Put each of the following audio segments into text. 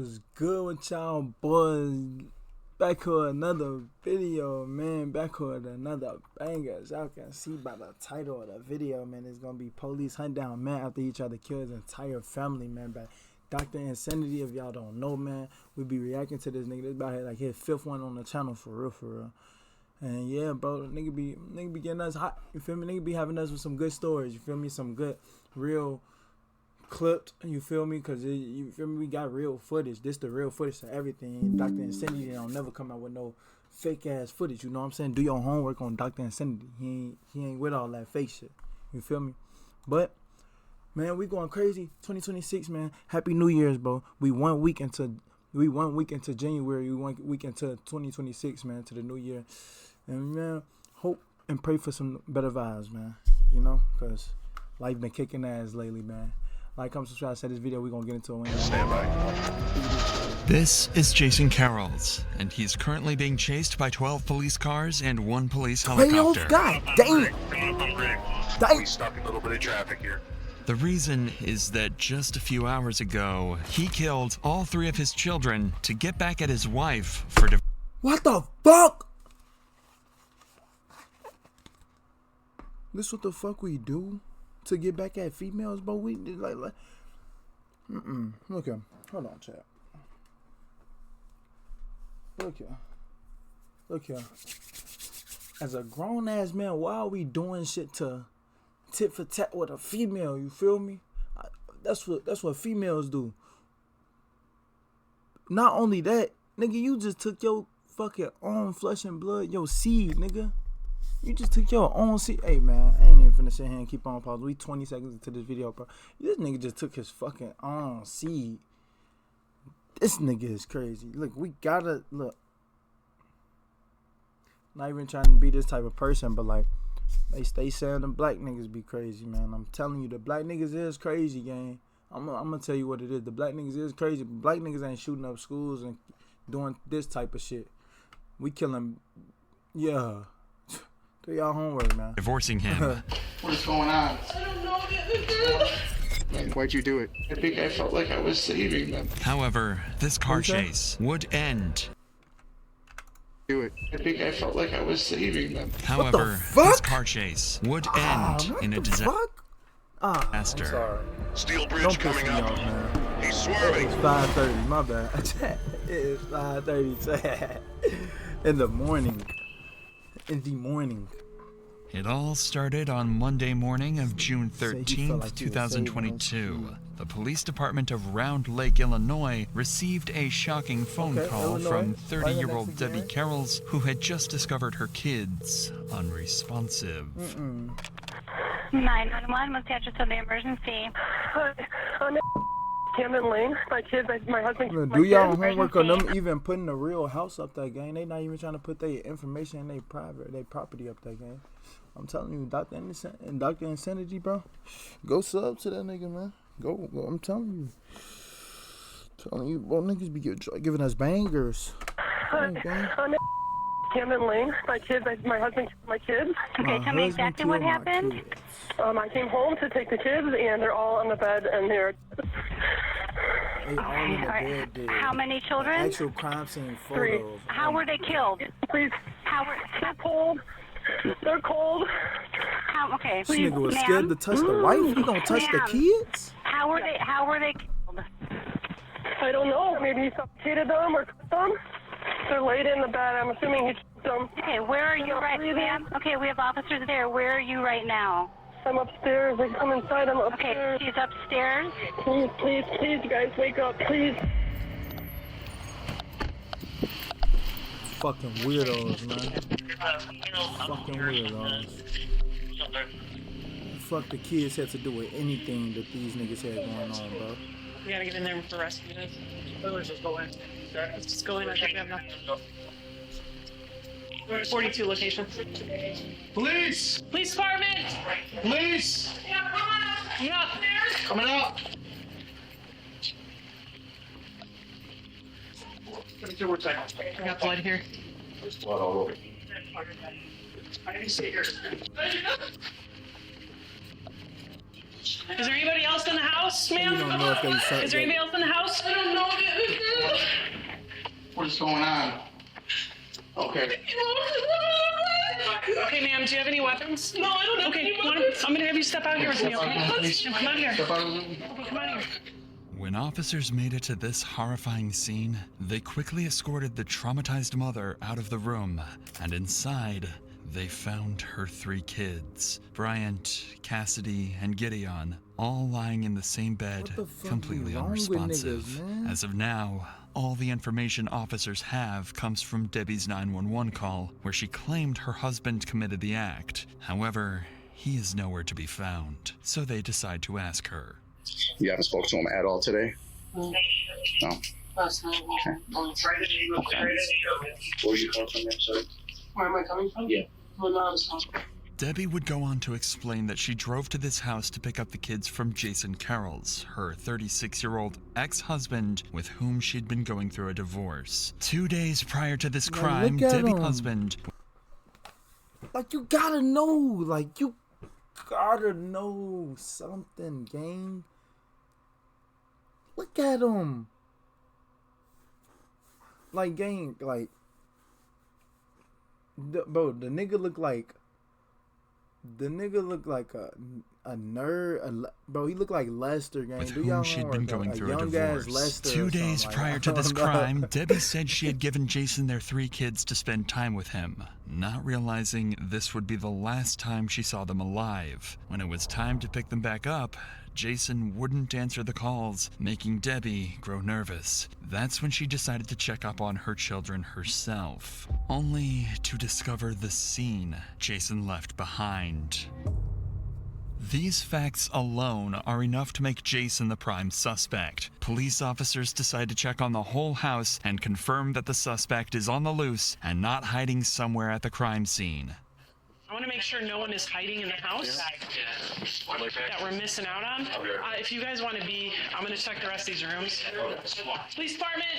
Was good with y'all boys? Back with another video, man. Back with another banger. As y'all can see by the title of the video, man, it's gonna be police hunt down man after each other kill his entire family, man. But Dr. Insanity, if y'all don't know, man, we be reacting to this nigga. This about like his 5th one on the channel, for real, for real. And yeah, bro, nigga be getting us hot. You feel me? Nigga be having us with some good stories. You feel me? Some good, real clipped, you feel me? Cause you feel me? We got real footage. This the real footage to everything. Dr. Insanity don't never come out with no fake ass footage. You know what I'm saying? Do your homework on Dr. Insanity. He ain't with all that fake shit. You feel me? But man, we going crazy. 2026, man. Happy New Year's, bro. We 1 week into January. We 1 week into 2026, man. To the new year, and man, hope and pray for some better vibes, man. You know, cause life been kicking ass lately, man. Like, comment, subscribe, share this video. We're gonna get into it. Stand by. This is Jason Carrolls, and he's currently being chased by 12 police cars and 1 police helicopter. God damn it! We stuck in a little bit of traffic here. The reason is that just a few hours ago, he killed all 3 of his children to get back at his wife for What the fuck? This what the fuck we do to get back at females, bro? We did like Look here. Hold on, chat. Look here. Look here. As a grown ass man, why are we doing shit to tit for tat with a female? You feel me? That's what females do. Not only that, nigga, you just took your fucking own flesh and blood, your seed, nigga. You just took your own seed. Hey, man, I ain't even finna sit here and keep on pause. We 20 seconds into this video, bro. This nigga just took his fucking own seed. This nigga is crazy. Look, we gotta, look. Not even trying to be this type of person, but like, they stay saying the black niggas be crazy, man. I'm telling you, the black niggas is crazy, gang. I'm gonna tell you what it is. The black niggas is crazy, but black niggas ain't shooting up schools and doing this type of shit. We killing, yeah. Do y'all homework, man. divorcing him. What is going on? I don't know. Man, why'd you do it? I think I felt like I was saving them. However, this car chase would end. Do it. I think I felt like I was saving them. However, this car chase would end in a disaster. I'm sorry. Steel bridge Don't piss coming me up. off, man. He's swerving. It's 5:30. My bad. It is 5:30 in the morning. It all started on Monday morning of June Say he 13th, felt like he was 2022. The police department of Round Lake, Illinois received a shocking phone call from 30-year-old Debbie Carrolls, who had just discovered her kids unresponsive. 911, what's the address of the emergency? On Camden Lane, my kids, my husband. Do y'all homework on them even putting the real house up that game? They not even trying to put their information and their property up that game. I'm telling you, Dr. Insanity, bro. Go sub to that nigga, man. Go. I'm telling you, bro, niggas be giving us bangers. On Camden Lane, my kids, my husband, my kids. Okay, tell me exactly what happened. I came home to take the kids, and they're all on the bed, and they're. They all in the bed, dude. How many children? Actual crime scene 3. photos. How were they killed? Please. They're cold. They're cold. Okay. This nigga was scared to touch the wife. He gonna touch the kids? How were they killed? I don't know. Maybe he suffocated them or cut them. They're laid in the bed. I'm assuming he took them. Okay, where are you right now, ma'am? Okay, we have officers there. Where are you right now? I'm upstairs. They come inside. I'm upstairs. Okay, she's upstairs. Please, you guys, wake up, please. Fucking weirdos, man. Fucking weirdos. Fuck the kids had to do with anything that these niggas had going on, bro. We gotta get in there for rescue this. Let's just go in. Let's just go in. I think we have nothing. We're at 42 locations. Police! Police department! Police! Coming up! Coming up! I got blood here. There's blood all over. I didn't see here. Is there anybody else in the house, ma'am? You don't know if they Is there anybody else in the house? I don't know. What's going on? Okay. Okay, ma'am, do you have any weapons? No, I don't have any weapons. I'm gonna have you step out here with me, okay? Come out here. Step out of the room. Okay, come out here. When officers made it to this horrifying scene, they quickly escorted the traumatized mother out of the room, and inside, they found her 3 kids, Bryant, Cassidy, and Gideon, all lying in the same bed, What the fuck completely is wrong with unresponsive. niggas, man? As of now, all the information officers have comes from Debbie's 911 call, where she claimed her husband committed the act. However, he is nowhere to be found, so they decide to ask her. You haven't spoken to him at all today? No. No? Last night. Okay. Where are you coming from, sir? Where am I coming from? Yeah. My mom's home. Debbie would go on to explain that she drove to this house to pick up the kids from Jason Carroll's, her 36-year-old ex-husband with whom she'd been going through a divorce. 2 days prior to this Now crime, look at Debbie's him. husband... Like, you gotta know. Like, you gotta know something, gang. Look at him. Like, gang, like... Bro, the nigga look like... The nigga look like a nerd. Bro, he looked like Lester, gang. with Do whom y'all she'd know, been like going a through a young-ass divorce. Lester or 2 days something, like, prior I to this don't know. crime, Debbie said she had given Jason their 3 kids to spend time with him, not realizing this would be the last time she saw them alive. When it was time to pick them back up, Jason wouldn't answer the calls, making Debbie grow nervous. That's when she decided to check up on her children herself, only to discover the scene Jason left behind. These facts alone are enough to make Jason the prime suspect. Police officers decide to check on the whole house and confirm that the suspect is on the loose and not hiding somewhere at the crime scene. I want to make sure no one is hiding in the house that we're missing out on. If you guys want to be, I'm going to check the rest of these rooms. Police department!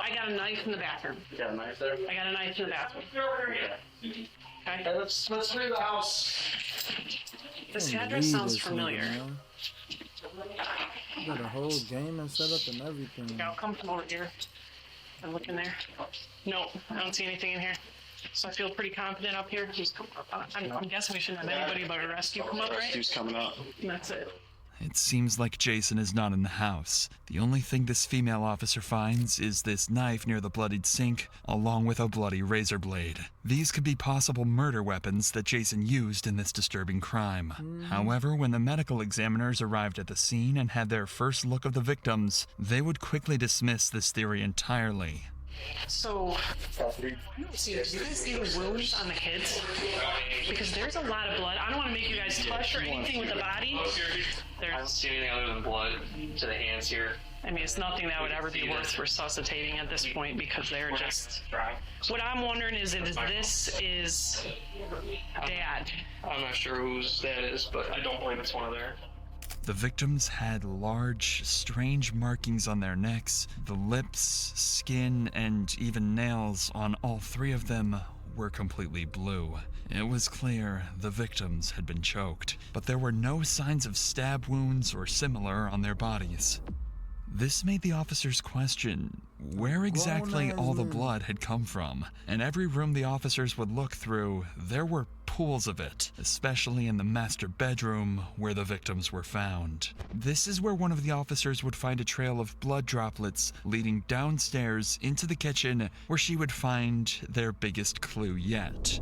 I got a knife in the bathroom. You got a knife there? I got a knife in the bathroom. Okay. Let's clear the house. This Can't address read sounds this nigga, familiar. man. You got a whole game and set up and everything. Yeah, I'll come from over here and look in there. Nope, I don't see anything in here. So I feel pretty confident up here. I'm guessing we shouldn't have anybody but a rescue come up, right? Rescue's coming up. And that's it. It seems like Jason is not in the house. The only thing this female officer finds is this knife near the bloodied sink, along with a bloody razor blade. These could be possible murder weapons that Jason used in this disturbing crime. However, when the medical examiners arrived at the scene and had their first look of the victims, they would quickly dismiss this theory entirely. So, do you guys see the wounds on the kids? Because there's a lot of blood. I don't want to make you guys touch or anything with the body. I don't see anything other than blood to the hands here. I mean, it's nothing that would ever be worth resuscitating at this point because they're just... What I'm wondering is if this is Dad. I'm not sure whose that is, but I don't believe it's one of theirs. The victims had large, strange markings on their necks. The lips, skin, and even nails on all 3 of them were completely blue. It was clear the victims had been choked, but there were no signs of stab wounds or similar on their bodies. This made the officers question where exactly all the blood had come from. In every room the officers would look through, there were pools of it, especially in the master bedroom where the victims were found. This is where one of the officers would find a trail of blood droplets leading downstairs into the kitchen, where she would find their biggest clue yet.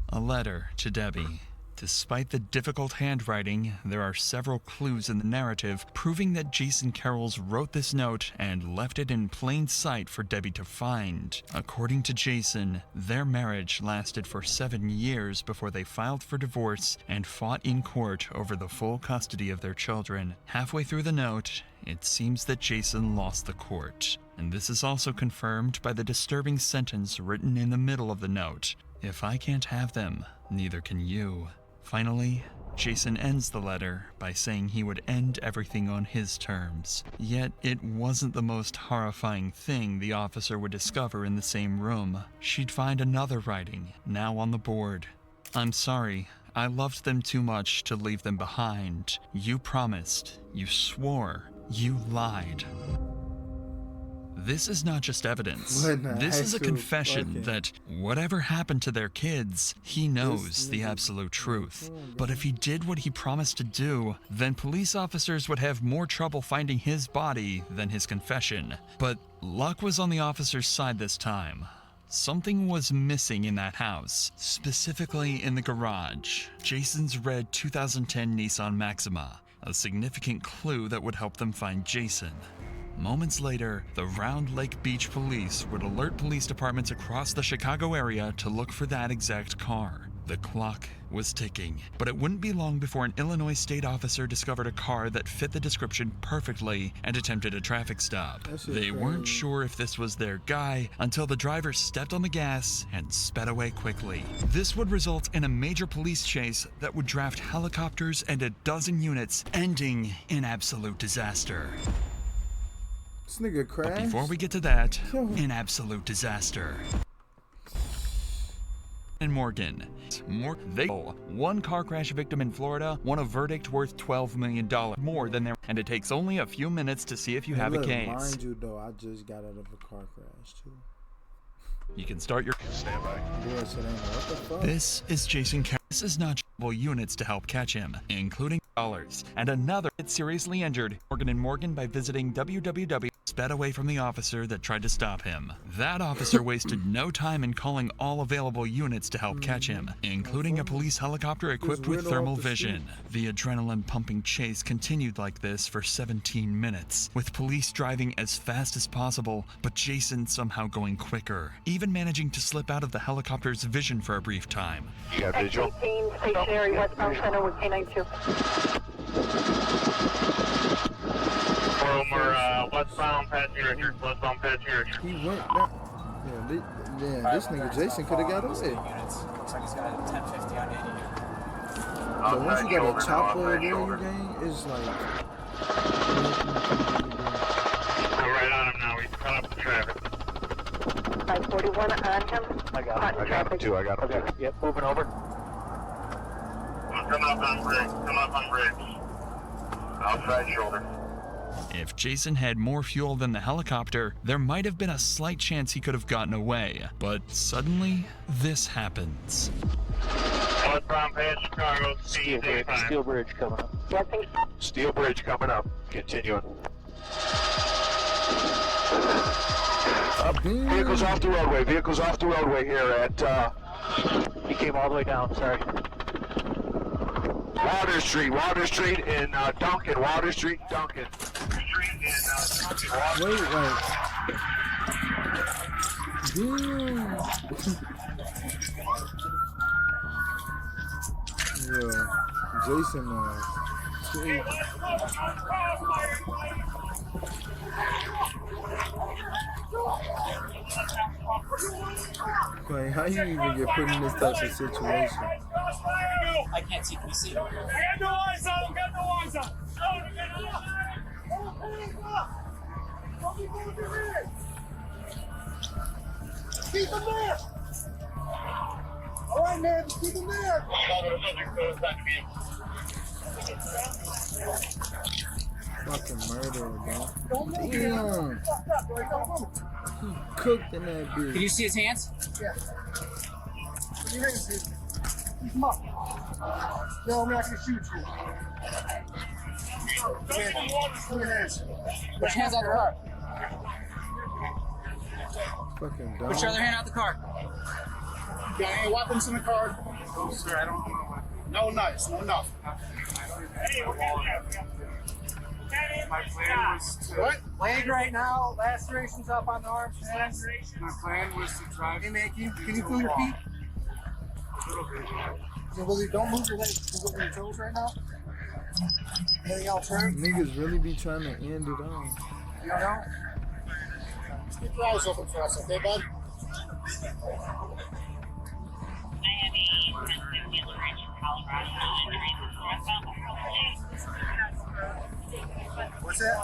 A letter to Debbie. Despite the difficult handwriting, there are several clues in the narrative proving that Jason Carroll wrote this note and left it in plain sight for Debbie to find. According to Jason, their marriage lasted for 7 years before they filed for divorce and fought in court over the full custody of their children. Halfway through the note, it seems that Jason lost the court. And this is also confirmed by the disturbing sentence written in the middle of the note. If I can't have them, neither can you. Finally, Jason ends the letter by saying he would end everything on his terms. Yet, it wasn't the most horrifying thing the officer would discover in the same room. She'd find another writing, now on the board. I'm sorry, I loved them too much to leave them behind. You promised. You swore. You lied. This is not just evidence. This is a confession that whatever happened to their kids, he knows the absolute truth. But if he did what he promised to do, then police officers would have more trouble finding his body than his confession. But luck was on the officer's side this time. Something was missing in that house, specifically in the garage. Jason's red 2010 Nissan Maxima, a significant clue that would help them find Jason. Moments later, the Round Lake Beach police would alert police departments across the Chicago area to look for that exact car. The clock was ticking, but it wouldn't be long before an Illinois state officer discovered a car that fit the description perfectly and attempted a traffic stop. They weren't sure if this was their guy until the driver stepped on the gas and sped away quickly. This would result in a major police chase that would draft helicopters and a dozen units, ending in absolute disaster. This nigga crashed. But before we get to that, an absolute disaster. In Morgan, one car crash victim in Florida won a verdict worth $12 million more than their, and it takes only a few minutes to see if you have a case. Mind you, though, I just got out of a car crash too. You can start your standby. What the fuck? This is Jason. This is not units to help catch him, including dollars, and another seriously injured Morgan and Morgan by visiting www. Sped away from the officer that tried to stop him. That officer wasted no time in calling all available units to help catch him, including a police helicopter equipped with thermal vision. The adrenaline-pumping chase continued like this for 17 minutes, with police driving as fast as possible, but Jason somehow going quicker, even managing to slip out of the helicopter's vision for a brief time. You got visual? Stationary westbound center with K92. We're westbound passenger, westbound passenger. He went down. Yeah, this nigga Jason could have got away. Looks like he's got a 1050 on 80 here. But once you got a chopper in your game, it's like. We're right on him now. He's caught up to traffic. 541 on him. I got him too. Yep, moving over. Come up on bridge. Come up on bridge. Outside shoulder. If Jason had more fuel than the helicopter, there might have been a slight chance he could have gotten away. But suddenly, this happens. Westbound past Chicago, Steel Bridge coming up. Steel Bridge coming up. Continuing. Vehicles off the roadway. Vehicles off the roadway here at. He came all the way down, sorry. Water Street in Duncan. Water Street, Duncan. Wait. Damn. Yeah, Jason Like, how you even get put in this type of situation? I can't see. Can you see? Got no eyes on him. Keep him there. All right, man. Keep him there. Fucking murder, bro. Damn. He cooked in that bitch. Can you see his hands? Yeah. Put your hands in. Keep him up. No, I'm not going to shoot you. Put your hands. Put your hands out of the car. Fucking dumb. Put your other hand out the car. You got any weapons in the car? No, sir, I don't. No knives, no nothing. My plan was to. What? Leg right now, lacerations up on the arms. My plan was to drive. Hey, man, can you feel your feet? So, Willie, don't move your legs. Move your toes right now. Anything else, right? Niggas really be trying to end it on. You don't know? Keep your eyes open for us, okay, bud? What's that?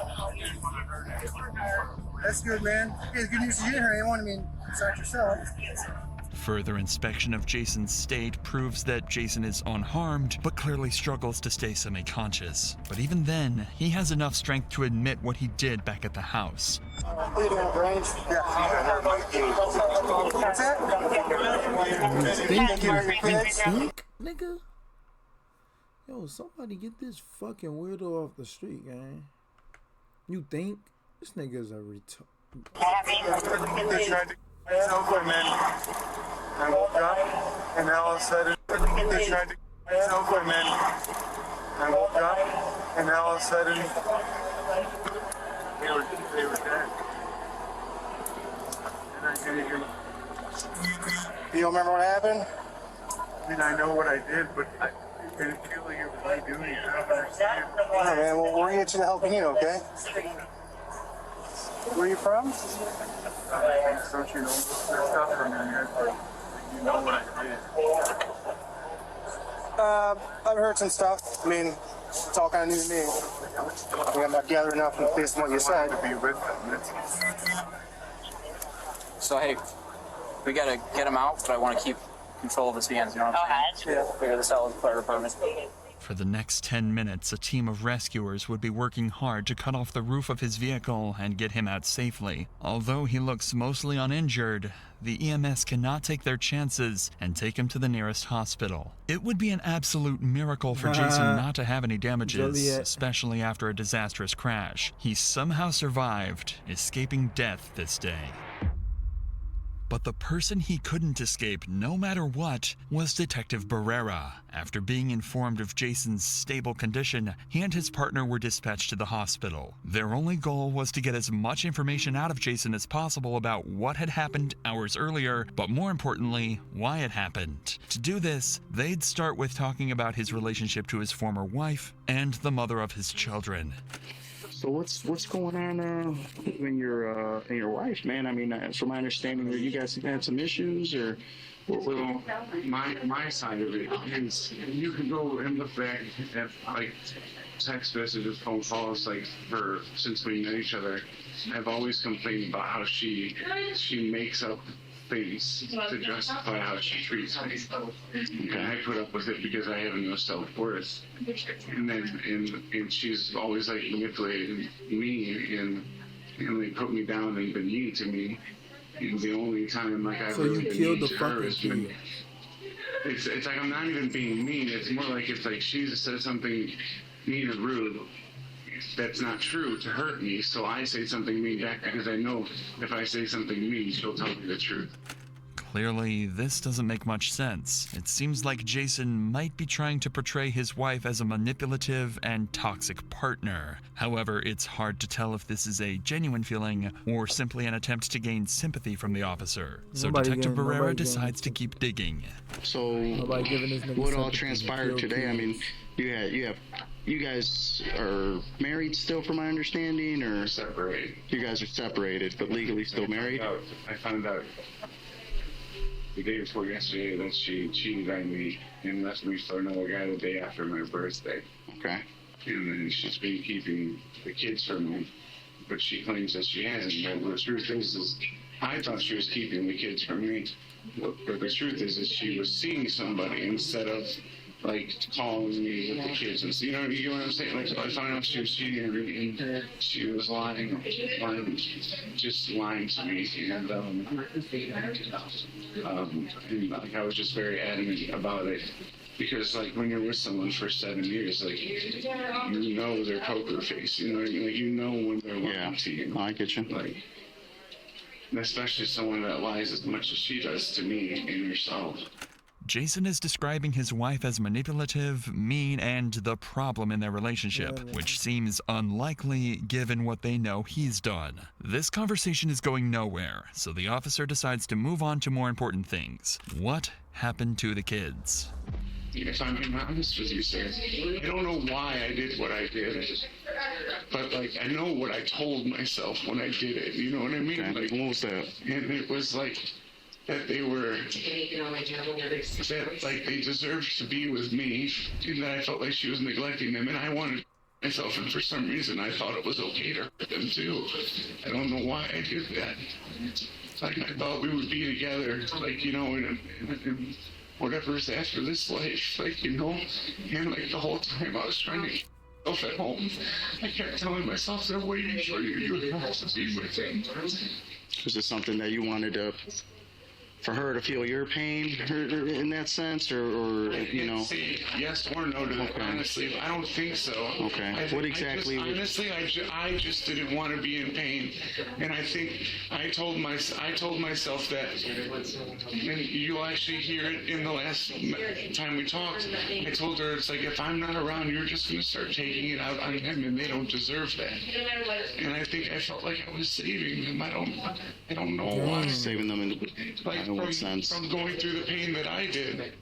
That's good, man. Okay, the good news is you didn't hurt anyone. I mean, besides yourself. Further inspection of Jason's state proves that Jason is unharmed, but clearly struggles to stay semi-conscious. But even then, he has enough strength to admit what he did back at the house. Think, nigga? Yo, somebody get this fucking weirdo off the street, gang. You think? This nigga's a retard. They tried to get over, man. I woke up, and all of a sudden, they tried to get over, man. I woke up, and all of a sudden, they were dead. And I didn't even... You don't remember what happened? I mean, I know what I did, but I didn't feel like it was me doing it. I don't understand. All right, man. Well, we're here to help you, okay? Where are you from? Don't you know there's stuff from here, but you know what I did? I've heard some stuff. I mean, it's all kind of new to me. I think I'm not gathering enough based on what you said. To be with them. So, hey, we gotta get him out, but I want to keep control of his hands, you know what I'm saying? Yeah. Figure this out with the fire department. For the next 10 minutes, a team of rescuers would be working hard to cut off the roof of his vehicle and get him out safely. Although he looks mostly uninjured, the EMS cannot take their chances and take him to the nearest hospital. It would be an absolute miracle for Jason not to have any damages, especially after a disastrous crash. He somehow survived, escaping death this day. But the person he couldn't escape, no matter what, was Detective Barrera. After being informed of Jason's stable condition, he and his partner were dispatched to the hospital. Their only goal was to get as much information out of Jason as possible about what had happened hours earlier, but more importantly, why it happened. To do this, they'd start with talking about his relationship to his former wife and the mother of his children. So what's going on in your wife, man? I mean, from my understanding, you guys have had some issues, or Well, my side of it is you can go and look back at like text messages, phone calls, like since we know each other. I've always complained about how she makes up things to justify how she treats me. And I put up with it because I have no self-worth. And then and she's always like manipulated me and they put me down and been mean to me. And the only time like I've really been mean to her has been it's like I'm not even being mean. It's more like it's like she's said something mean or rude that's not true to hurt me, so I say something mean back because I know if I say something mean, she'll tell me the truth. Clearly, this doesn't make much sense. It seems like Jason might be trying to portray his wife as a manipulative and toxic partner. However, it's hard to tell if this is a genuine feeling or simply an attempt to gain sympathy from the officer. So Detective Barrera decides to keep digging. So, what all transpired today? I mean, you guys are married still, from my understanding, or separated? You guys are separated, but legally still married? I found out the day before yesterday that she cheated on me and left me for another guy the day after my birthday. Okay. And then she's been keeping the kids from me, but she claims that she hasn't. But the truth is I thought she was keeping the kids from me. But the truth is she was seeing somebody instead of like calling me with the kids, and you know what I'm saying? Like I found out she was cheating and she was lying, just lying to me, and like I was just very adamant about it, because like when you're with someone for 7 years, like you know their poker face, you know what I mean? Like you know when they're lying to you. I get you. Like, especially someone that lies as much as she does to me and herself. Jason is describing his wife as manipulative, mean, and the problem in their relationship, which seems unlikely given what they know he's done. This conversation is going nowhere, so the officer decides to move on to more important things. What happened to the kids? If I'm being honest with you, sir, I don't know why I did what I did, but like I know what I told myself when I did it. You know what I mean? Okay. Like, what was that? And it was like that they were that like they deserved to be with me, and that I felt like she was neglecting them, and I wanted myself, and for some reason I thought it was okay to hurt them too. I don't know why I did that. Like, I thought we would be together, like, you know, in whatever's after this life, like, you know, and like the whole time I was trying to keep myself at home, I kept telling myself, they're waiting for you, you have to be with them. Was this something that you wanted to, for her to feel your pain in that sense, or you know? Say yes or no to that. Okay. Honestly, I don't think so. Okay. What exactly? I just didn't want to be in pain, and I think I told myself that, and you'll actually hear it in the last time we talked. I told her, it's like, if I'm not around, you're just going to start taking it out on them, and they don't deserve that. And I think I felt like I was saving them. I don't know why. Saving them in what sense? From going through the pain that I did.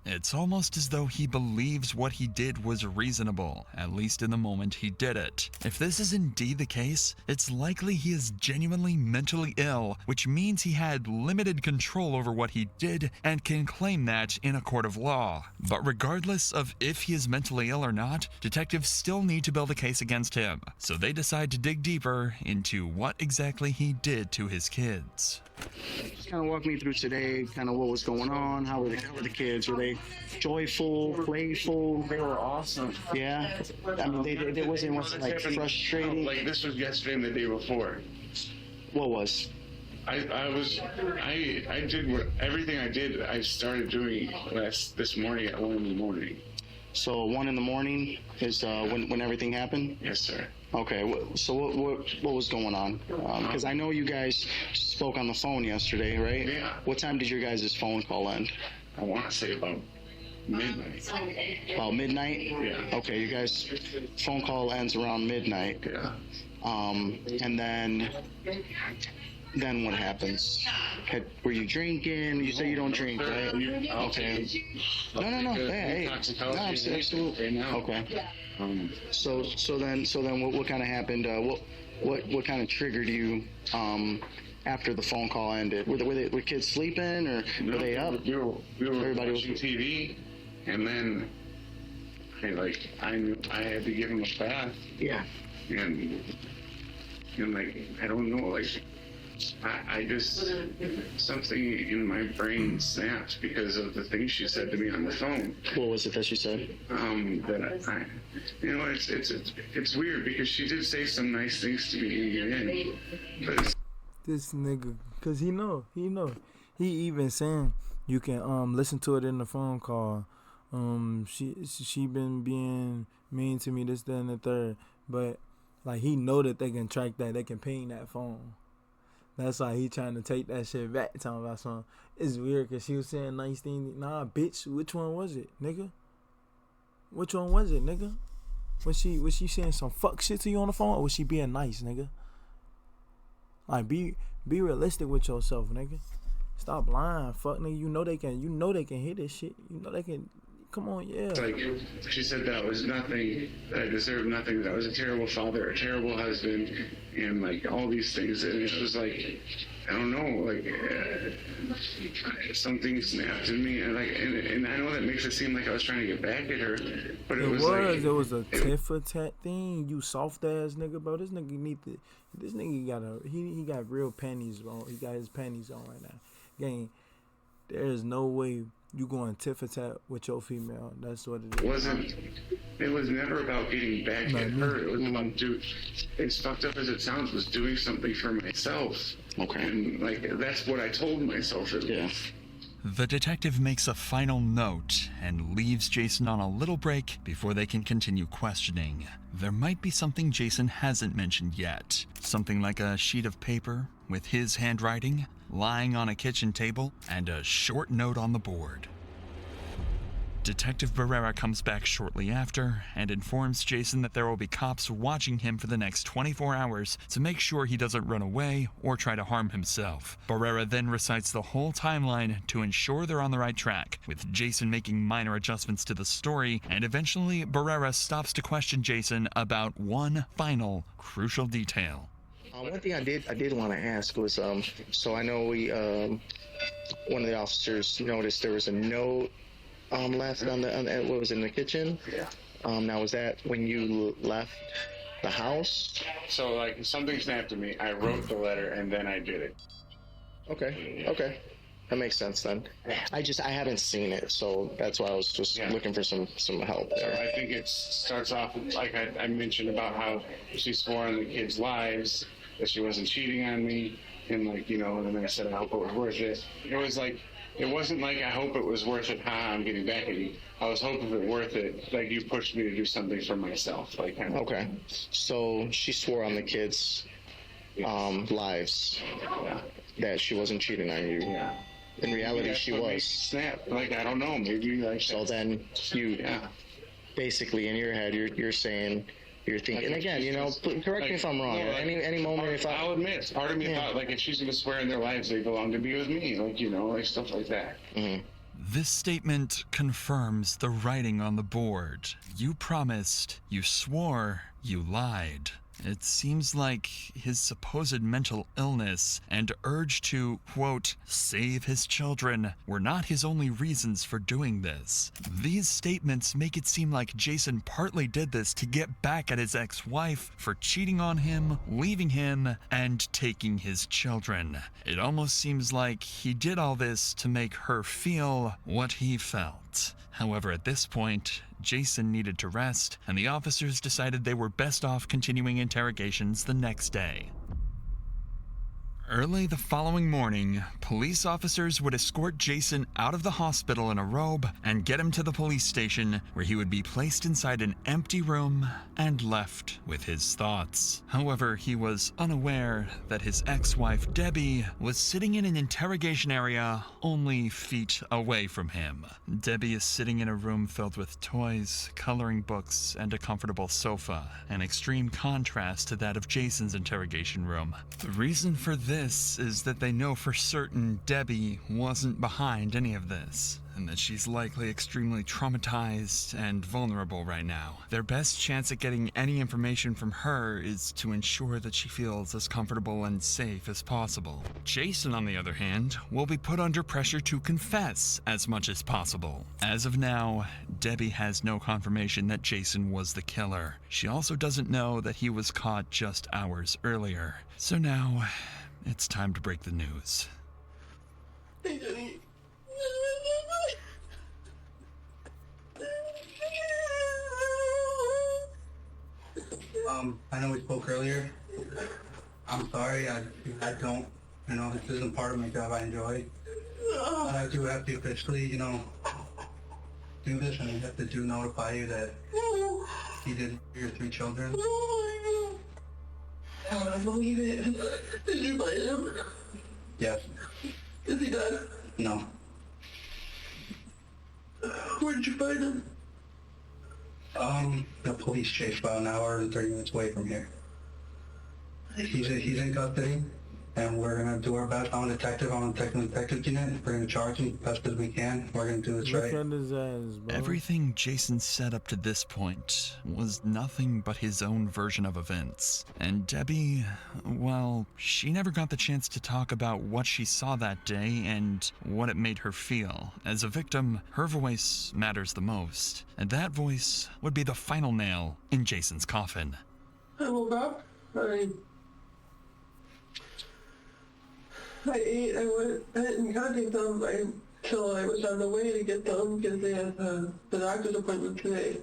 It's almost as though he believes what he did was reasonable, at least in the moment he did it. If this is indeed the case, it's likely he is genuinely mentally ill, which means he had limited control over what he did and can claim that in a court of law. But regardless of if he is mentally ill or not, detectives still need to build a case against him, so they decide to dig deeper into what exactly he did to his kids. Just kind of walk me through today, kind of what was going on. How were the kids? Were they joyful, playful? They were awesome. Yeah? I mean, they wasn't like frustrating? Like, this was yesterday and the day before. What was? I did everything I did, I started doing this morning at 1 in the morning. So 1 in the morning is when everything happened? Yes, sir. Okay, so what was going on? Because I know you guys spoke on the phone yesterday, right? Yeah. What time did your guys' phone call end? I want to say about midnight. About midnight? Yeah. Okay, you guys' phone call ends around midnight. Yeah. And then what happens? Were you drinking? You say you don't drink, right? Okay. No. Hey. No, absolutely. Okay. So then what kind of happened? What kind of triggered you after the phone call ended? Were kids sleeping or were they up? We were watching TV, and then I knew I had to give him a bath. Yeah. And like, I don't know, like, I just, something in my brain snapped because of the things she said to me on the phone. What was it that she said? That I you know, it's weird because she did say some nice things to me in the end, but this nigga, cause he know, he even saying you can listen to it in the phone call. She been being mean to me, this, that, and the third, but like he know that they can track that, they can ping that phone. That's why he trying to take that shit back, talking about something. It's weird because she was saying nice things. Nah, bitch, which one was it, nigga? Which one was it, nigga? Was she saying some fuck shit to you on the phone, or was she being nice, nigga? Like, be realistic with yourself, nigga. Stop lying, fuck, nigga. You know they can hear this shit. You know they can. Come on, yeah. Like, she said that was nothing, that I deserved nothing, that I was a terrible father, a terrible husband, and like all these things. And it was like, I don't know, like something snapped in me, and like, and I know that makes it seem like I was trying to get back at her, but it was a tit for tat thing. You soft ass nigga, bro. This nigga got real panties on. He got his panties on right now. Gang, there is no way you going tit for tat with your female. That's what it is. It was never about getting back at her. It was about as fucked up as it sounds, was doing something for myself. Okay. And like, that's what I told myself. Yeah. The detective makes a final note and leaves Jason on a little break before they can continue questioning. There might be something Jason hasn't mentioned yet. Something like a sheet of paper with his handwriting lying on a kitchen table and a short note on the board. Detective Barrera comes back shortly after and informs Jason that there will be cops watching him for the next 24 hours to make sure he doesn't run away or try to harm himself. Barrera then recites the whole timeline to ensure they're on the right track, with Jason making minor adjustments to the story, and eventually Barrera stops to question Jason about one final crucial detail. One thing I did want to ask was, so I know one of the officers noticed there was a note left on what was in the kitchen. Yeah. Now, was that when you left the house? So like, something snapped at me. I wrote the letter and then I did it. Okay. That makes sense then. I haven't seen it, so that's why I was just looking for some help there. So I think it starts off like I mentioned about how she swore on the kids' lives that she wasn't cheating on me, and like, you know, and then I said I hope it was worth it. It was like, it wasn't like I hope it was worth it, I'm getting back at you. I was hoping it worth it, like you pushed me to do something for myself, like kind of. Okay. So she swore on the kids' lives that she wasn't cheating on you. Yeah. In reality, she was. Snap. Like, I don't know. Maybe like. So then you, basically in your head, you're saying, you're thinking, and again, you know, correct me if I'm wrong. Any moment, I'll admit, part of me thought, like, if she's gonna swear in their lives, they belong to be with me, like, you know, like stuff like that. Mm-hmm. This statement confirms the writing on the board. You promised, you swore, you lied. It seems like his supposed mental illness and urge to, quote, save his children were not his only reasons for doing this. These statements make it seem like Jason partly did this to get back at his ex-wife for cheating on him, leaving him, and taking his children. It almost seems like he did all this to make her feel what he felt. However, at this point, Jason needed to rest, and the officers decided they were best off continuing interrogations the next day. Early the following morning, police officers would escort Jason out of the hospital in a robe and get him to the police station, where he would be placed inside an empty room and left with his thoughts. However, he was unaware that his ex-wife Debbie was sitting in an interrogation area only feet away from him. Debbie is sitting in a room filled with toys, coloring books, and a comfortable sofa, an extreme contrast to that of Jason's interrogation room. The reason for this is that they know for certain Debbie wasn't behind any of this, and that she's likely extremely traumatized and vulnerable right now. Their best chance at getting any information from her is to ensure that she feels as comfortable and safe as possible. Jason, on the other hand, will be put under pressure to confess as much as possible. As of now, Debbie has no confirmation that Jason was the killer. She also doesn't know that he was caught just hours earlier. So now, it's time to break the news. Hey, Jenny. I know we spoke earlier. I'm sorry, I don't, you know, this isn't part of my job I enjoy. But I do have to officially, you know, do this, and I have to notify you that he did your 3 children. I don't believe it. Did you find him? Yes. Is he dead? No. Where did you find him? The police chased about an hour and 30 minutes away from here. He's in custody, and we're gonna do our best. I'm a detective on the detective unit. We're gonna charge him as best as we can. We're gonna do this right. Look at his ass, bro. Everything Jason said up to this point was nothing but his own version of events. And Debbie, well, she never got the chance to talk about what she saw that day and what it made her feel. As a victim, her voice matters the most, and that voice would be the final nail in Jason's coffin. I woke up. I ate, I didn't contact them until I was on the way to get them because they had the doctor's appointment today.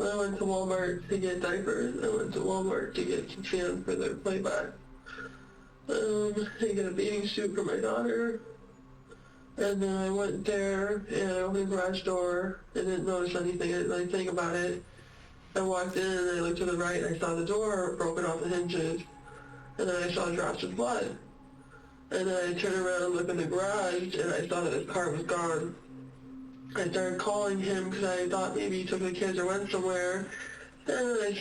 I went to Walmart to get diapers. I went to Walmart to get some sand for their playback. I got a bathing suit for my daughter. And then I went there and I opened the garage door and didn't notice anything. I didn't really think about it. I walked in and I looked to the right and I saw the door broken off the hinges. And then I saw drops of blood. And then I turned around and looked in the garage, and I saw that his car was gone. I started calling him because I thought maybe he took the kids or went somewhere. And I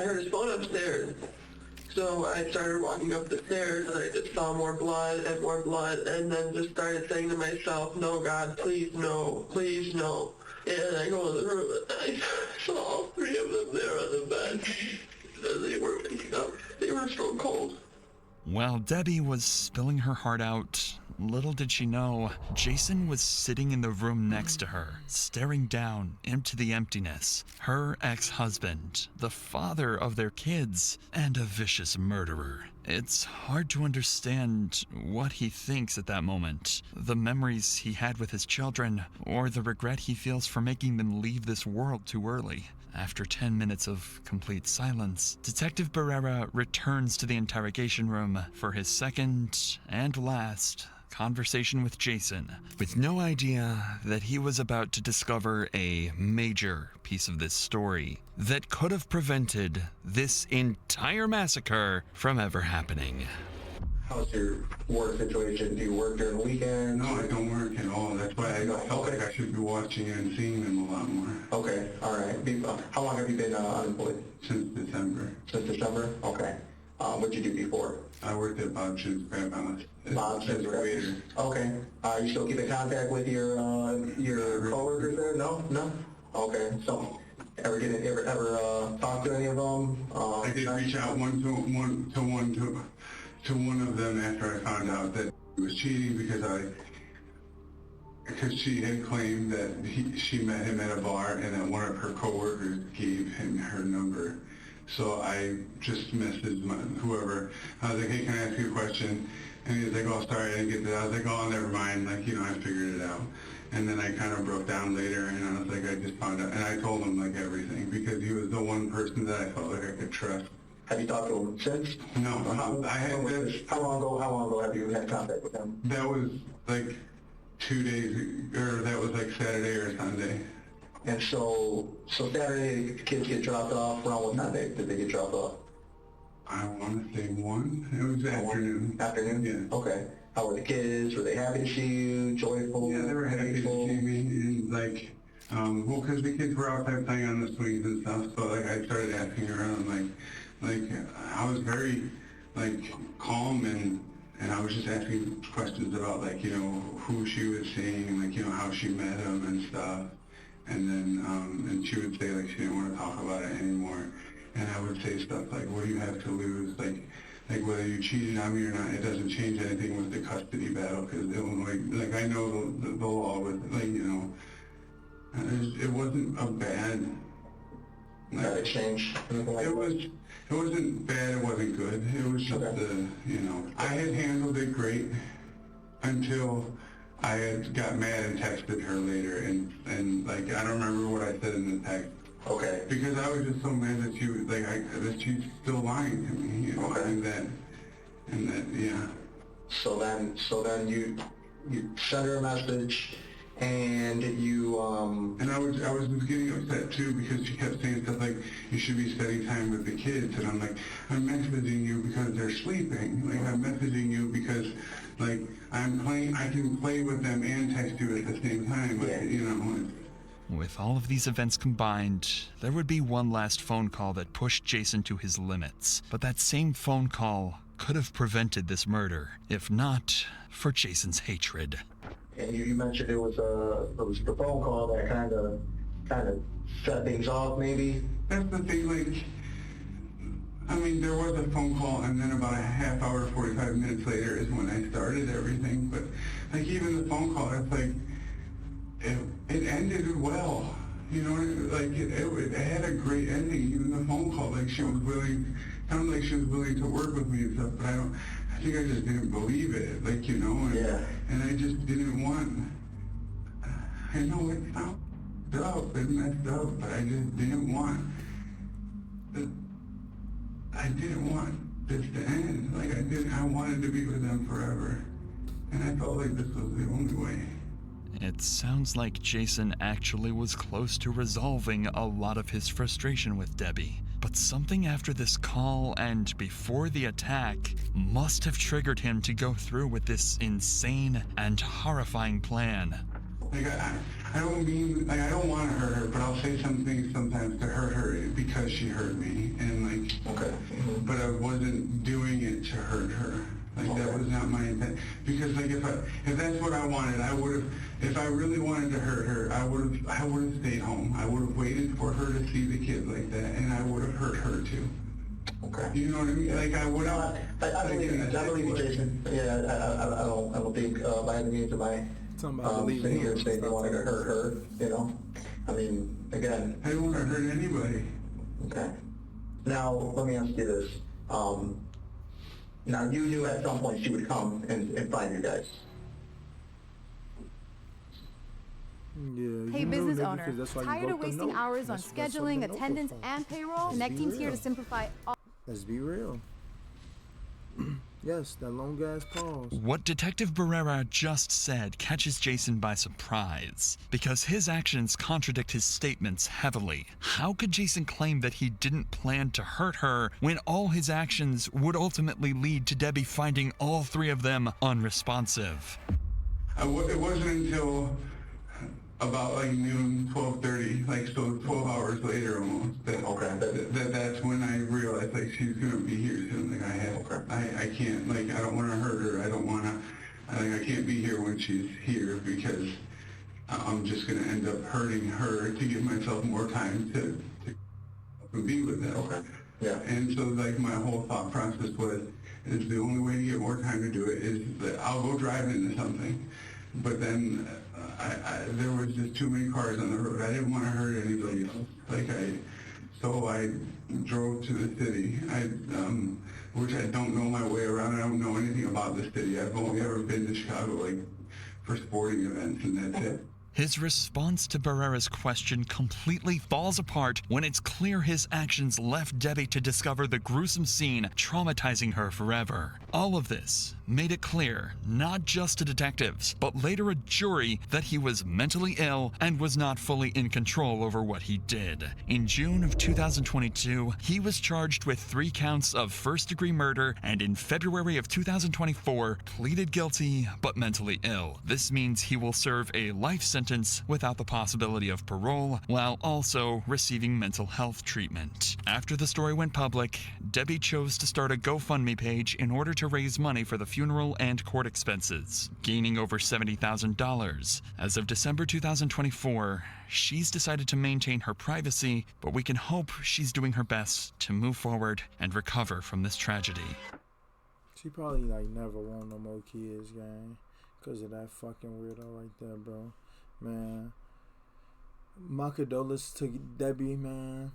heard his phone upstairs. So I started walking up the stairs, and I just saw more blood, and then just started saying to myself, no, God, please no, please no. And I go in the room, and I saw all 3 of them there on the bed. And they were waking up. They were so cold. While Debbie was spilling her heart out, Little did she know, Jason was sitting in the room next to her, staring down into the emptiness. Her ex-husband, the father of their kids, and a vicious murderer. It's hard to understand what he thinks at that moment, the memories he had with his children, or the regret he feels for making them leave this world too early. After 10 minutes of complete silence, Detective Barrera returns to the interrogation room for his second and last conversation with Jason, with no idea that he was about to discover a major piece of this story that could have prevented this entire massacre from ever happening. How's your work situation? Do you work during the weekend? No, I don't work at all. That's why I felt like I should be watching and seeing them a lot more. Okay, all right. How long have you been unemployed? Since December. Since December? Okay. What'd you do before? I worked at Bob's Crab House. Bob's as a waiter. Okay. You still keep in contact with your coworkers there? No? Okay. So, ever talk to any of them? I did reach out to one of them after I found out that he was cheating because she had claimed that she met him at a bar and that one of her coworkers gave him her number. So I just messaged whoever. I was like, hey, can I ask you a question? And he was like, oh, sorry, I didn't get that. I was like, oh, never mind. Like, I figured it out. And then I kind of broke down later, and I was like, I just found out. And I told him, like, everything, because he was the one person that I felt like I could trust. Have you talked to him since? No. How long ago have you had contact with him? That was, like, 2 days, or that was, like, Saturday or Sunday. And so Saturday, the kids get dropped off. Around what time did they get dropped off? I want to say 1. It was afternoon. Afternoon? Yeah. Okay. How were the kids? Were they happy to see you? Joyful? Yeah, they were happy to see me. And, like, well, because the kids were outside playing on the swings and stuff, so, like, I started asking around, like, I was very, like, calm and I was just asking questions about, like, who she was seeing, like, how she met him and stuff. And then, and she would say, like, she didn't want to talk about it anymore. And I would say stuff like, what do you have to lose? Like whether you cheated on me or not, it doesn't change anything with the custody battle, because Illinois, like, I know the law with, like, it wasn't a bad, like, exchange. It wasn't bad, it wasn't good. It was just I had handled it great until I had got mad and texted her later, and like, I don't remember what I said in the text. Okay. Because I was just so mad that she was, like, that she's still lying to me, Okay. and that, yeah. So then you sent her a message, and you, And I was getting upset too, because she kept saying stuff like, you should be spending time with the kids, and I'm like, I'm messaging you because they're sleeping. Like, I'm messaging you because, like, I can play with them and text you at the same time, like, With all of these events combined, there would be one last phone call that pushed Jason to his limits. But that same phone call could have prevented this murder, if not for Jason's hatred. And you mentioned it was the phone call that kind of set things off, maybe? That's the thing, like, I mean, there was a phone call, and then about a half hour, 45 minutes later is when I started everything. But, like, even the phone call, it's like, it ended well. Like, it had a great ending. Even the phone call, like, sounded like she was willing to work with me and stuff, but I think I just didn't believe it, like, and I just didn't want, I know it sounds up, it messed up, but I just didn't want this to end. Like, I wanted to be with them forever, and I felt like this was the only way. It sounds like Jason actually was close to resolving a lot of his frustration with Debbie. But something after this call and before the attack must have triggered him to go through with this insane and horrifying plan. Like, I don't mean, like, I don't want to hurt her, but I'll say some things sometimes to hurt her because she hurt me, and, like, okay. But I wasn't doing it to hurt her. Like, okay. That was not my intent. Because, like, if that's what I wanted, I would have, if I really wanted to hurt her, I would have stayed home. I would have waited for her to see the kid like that, and I would have hurt her too. Okay. You know what I mean? Like I would not. I believe you, Jason. Yeah, I don't think by any means am I sitting here saying you want to hurt her. You know, I mean, again, I don't want to hurt anybody. Okay. Now let me ask you this. Now you knew at some point she would come and find you guys. Yeah, hey, business owner, tired of wasting hours on scheduling, attendance, and payroll? Connecting's here to simplify all. Let's be real. Yes, that long ass pause. What Detective Barrera just said catches Jason by surprise, because his actions contradict his statements heavily. How could Jason claim that he didn't plan to hurt her when all his actions would ultimately lead to Debbie finding all three of them unresponsive? It wasn't until about like noon, 12:30, like so 12 hours later almost. That's when I realized like she's gonna be here soon. Like I can't, like I don't want to hurt her. I don't want to. I can't be here when she's here because I'm just gonna end up hurting her to give myself more time to be with them. Okay. Yeah. And so like my whole thought process was, is the only way to get more time to do it is that I'll go drive into something, but then. There was just too many cars on the road. I didn't want to hurt anybody else. So I drove to the city. Which I don't know my way around. I don't know anything about the city. I've only ever been to Chicago, like, for sporting events, and that's it. His response to Barrera's question completely falls apart when it's clear his actions left Debbie to discover the gruesome scene, traumatizing her forever. All of this made it clear, not just to detectives, but later a jury, that he was mentally ill and was not fully in control over what he did. In June of 2022, he was charged with 3 counts of first-degree murder, and in February of 2024, pleaded guilty but mentally ill. This means he will serve a life sentence without the possibility of parole, while also receiving mental health treatment. After the story went public, Debbie chose to start a GoFundMe page in order to raise money for the funeral and court expenses, gaining over $70,000. As of December 2024, she's decided to maintain her privacy, but we can hope she's doing her best to move forward and recover from this tragedy. She probably like never want no more kids, gang, because of that fucking weirdo right there, bro. Man, my condolences to Debbie, man.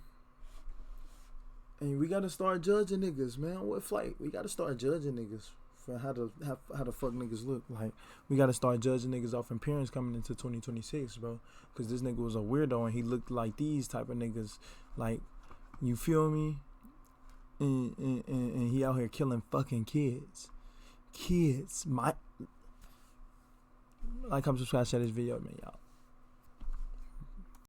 And we gotta start judging niggas, man. What flight? We gotta start judging niggas for how the fuck niggas look. Like, we gotta start judging niggas off appearance coming into 2026, bro. Cause this nigga was a weirdo and he looked like these type of niggas. Like, you feel me? And he out here killing fucking kids. Like, come subscribe, share this video, man, y'all.